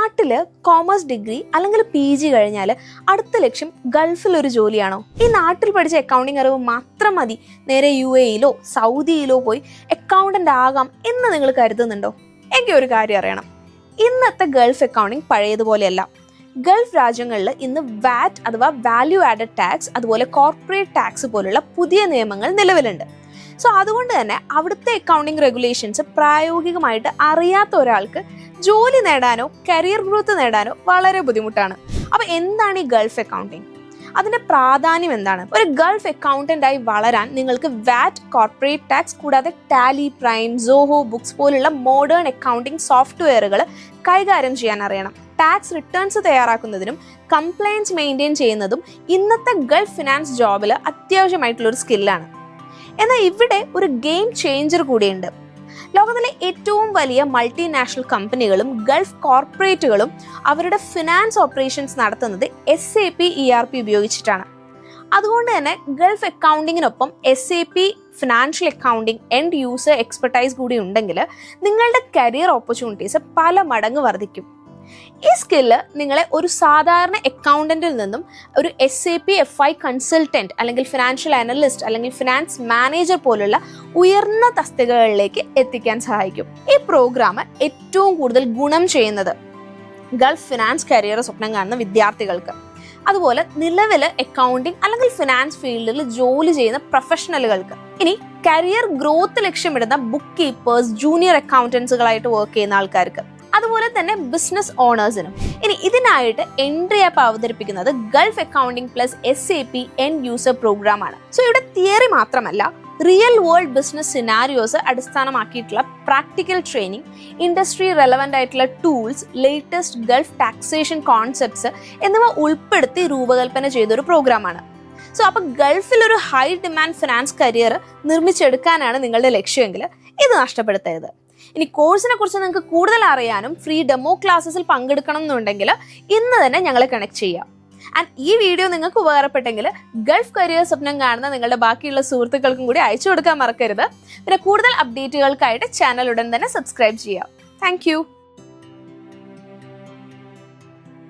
നാട്ടിൽ commerce degree അല്ലെങ്കിൽ PG കഴിഞ്ഞാൽ അടുത്ത ലക്ഷ്യം ഗൾഫിലൊരു ജോലിയാണോ? ഈ നാട്ടിൽ പഠിച്ച അക്കൗണ്ടിങ് അറിവ് മാത്രം മതി നേരെ UAE-യിലോ സൗദിയിലോ പോയി അക്കൗണ്ടൻ്റ് ആകാം എന്ന് നിങ്ങൾ കരുതുന്നുണ്ടോ? എങ്കിൽ ഒരു കാര്യം അറിയണം, ഇന്നത്തെ ഗൾഫ് അക്കൗണ്ടിങ് പഴയതുപോലെയല്ല. ഗൾഫ് രാജ്യങ്ങളിൽ ഇന്ന് വാറ്റ് അഥവാ വാല്യൂ ആഡഡ് ടാക്സ്, അതുപോലെ കോർപ്പറേറ്റ് ടാക്സ് പോലുള്ള പുതിയ നിയമങ്ങൾ നിലവിലുണ്ട്. സോ അതുകൊണ്ട് തന്നെ അവിടുത്തെ അക്കൗണ്ടിങ് റെഗുലേഷൻസ് പ്രായോഗികമായിട്ട് അറിയാത്ത ഒരാൾക്ക് ജോലി നേടാനോ കരിയർ ഗ്രോത്ത് നേടാനോ വളരെ ബുദ്ധിമുട്ടാണ്. അപ്പോൾ എന്താണ് ഈ ഗൾഫ് അക്കൗണ്ടിങ്? അതിൻ്റെ പ്രാധാന്യം എന്താണ്? ഒരു ഗൾഫ് അക്കൗണ്ടൻ്റായി വളരാൻ നിങ്ങൾക്ക് വാറ്റ്, കോർപ്പറേറ്റ് ടാക്സ് കൂടാതെ ടാലി, പ്രൈം, സോഹോ, ബുക്സ് പോലുള്ള മോഡേൺ അക്കൗണ്ടിങ് സോഫ്റ്റ്വെയറുകൾ കൈകാര്യം ചെയ്യാൻ അറിയണം. ടാക്സ് റിട്ടേൺസ് തയ്യാറാക്കുന്നതിനും കംപ്ലയൻസ് മെയിൻറ്റെയിൻ ചെയ്യുന്നതും ഇന്നത്തെ ഗൾഫ് ഫിനാൻസ് ജോബിൽ അത്യാവശ്യമായിട്ടുള്ളൊരു സ്കില്ലാണ്. എന്നാൽ ഇവിടെ ഒരു ഗെയിം ചേഞ്ചർ കൂടിയുണ്ട്. ലോകത്തിലെ ഏറ്റവും വലിയ മൾട്ടിനാഷണൽ കമ്പനികളും ഗൾഫ് കോർപ്പറേറ്റുകളും അവരുടെ ഫിനാൻസ് ഓപ്പറേഷൻസ് നടത്തുന്നത് SAP ERP ഉപയോഗിച്ചിട്ടാണ്. അതുകൊണ്ട് തന്നെ ഗൾഫ് അക്കൗണ്ടിങ്ങിനൊപ്പം SAP financial accounting end user expertise കൂടി ഉണ്ടെങ്കിൽ നിങ്ങളുടെ കരിയർ ഓപ്പർച്യൂണിറ്റീസ് പല മടങ്ങ് വർദ്ധിക്കും. ഈ സ്കില്ല് നിങ്ങളെ ഒരു സാധാരണ അക്കൗണ്ടന്റിൽ നിന്നും ഒരു SAP FI കൺസൾട്ടന്റ് അല്ലെങ്കിൽ ഫിനാൻഷ്യൽ അനലിസ്റ്റ് അല്ലെങ്കിൽ ഫിനാൻസ് മാനേജർ പോലുള്ള ഉയർന്ന തസ്തികകളിലേക്ക് എത്തിക്കാൻ സഹായിക്കും. ഈ പ്രോഗ്രാം ഏറ്റവും കൂടുതൽ ഗുണം ചെയ്യുന്നത് ഗൾഫ് ഫിനാൻസ് കരിയർ സ്വപ്നം കാണുന്ന വിദ്യാർത്ഥികൾക്ക്, അതുപോലെ നിലവിൽ അക്കൗണ്ടിങ് അല്ലെങ്കിൽ ഫിനാൻസ് ഫീൽഡിൽ ജോലി ചെയ്യുന്ന പ്രൊഫഷണലുകൾക്ക്, ഇനി കരിയർ ഗ്രോത്ത് ലക്ഷ്യമിടുന്ന ബുക്ക് കീപ്പേഴ്സ്, ജൂനിയർ അക്കൗണ്ടൻസുകളായിട്ട് വർക്ക് ചെയ്യുന്ന ആൾക്കാർക്ക്, അതുപോലെ തന്നെ ബിസിനസ് ഓണേഴ്സിനും. ഇനി ഇതിനായിട്ട് എൻട്രി ആപ്പ് അവതരിപ്പിക്കുന്നത് Gulf accounting plus SAP end user program ആണ്. സോ ഇവിടെ തിയറി മാത്രമല്ല, റിയൽ വേൾഡ് ബിസിനസ് സിനാരിയോസ് അടിസ്ഥാനമാക്കിയിട്ടുള്ള പ്രാക്ടിക്കൽ ട്രെയിനിങ്, ഇൻഡസ്ട്രി റെലവൻ്റ് ആയിട്ടുള്ള tools, latest Gulf taxation concepts എന്നിവ ഉൾപ്പെടുത്തി രൂപകൽപ്പന ചെയ്തൊരു പ്രോഗ്രാമാണ്. സോ അപ്പോൾ ഗൾഫിൽ ഒരു ഹൈ ഡിമാൻഡ് ഫിനാൻസ് കരിയർ നിർമ്മിച്ചെടുക്കാനാണ് നിങ്ങളുടെ ലക്ഷ്യമെങ്കിൽ ഇത് നഷ്ടപ്പെടുത്തരുത്. ഇനി കോഴ്സിനെ കുറിച്ച് നിങ്ങൾക്ക് കൂടുതൽ അറിയാനും ഫ്രീ ഡെമോ ക്ലാസ്സസിൽ പങ്കെടുക്കണം എന്നുണ്ടെങ്കിൽ ഇന്ന് തന്നെ ഞങ്ങളെ കണക്ട് ചെയ്യാം. ആൻഡ് ഈ വീഡിയോ നിങ്ങൾക്ക് ഉപകാരപ്പെട്ടെങ്കിൽ ഗൾഫ് കരിയർ സ്വപ്നം കാണുന്ന നിങ്ങളുടെ ബാക്കിയുള്ള സുഹൃത്തുക്കൾക്കും കൂടി അയച്ചു കൊടുക്കാൻ മറക്കരുത്. പിന്നെ കൂടുതൽ അപ്ഡേറ്റുകൾക്കായിട്ട് ചാനൽ ഉടൻ തന്നെ സബ്സ്ക്രൈബ് ചെയ്യാം. താങ്ക്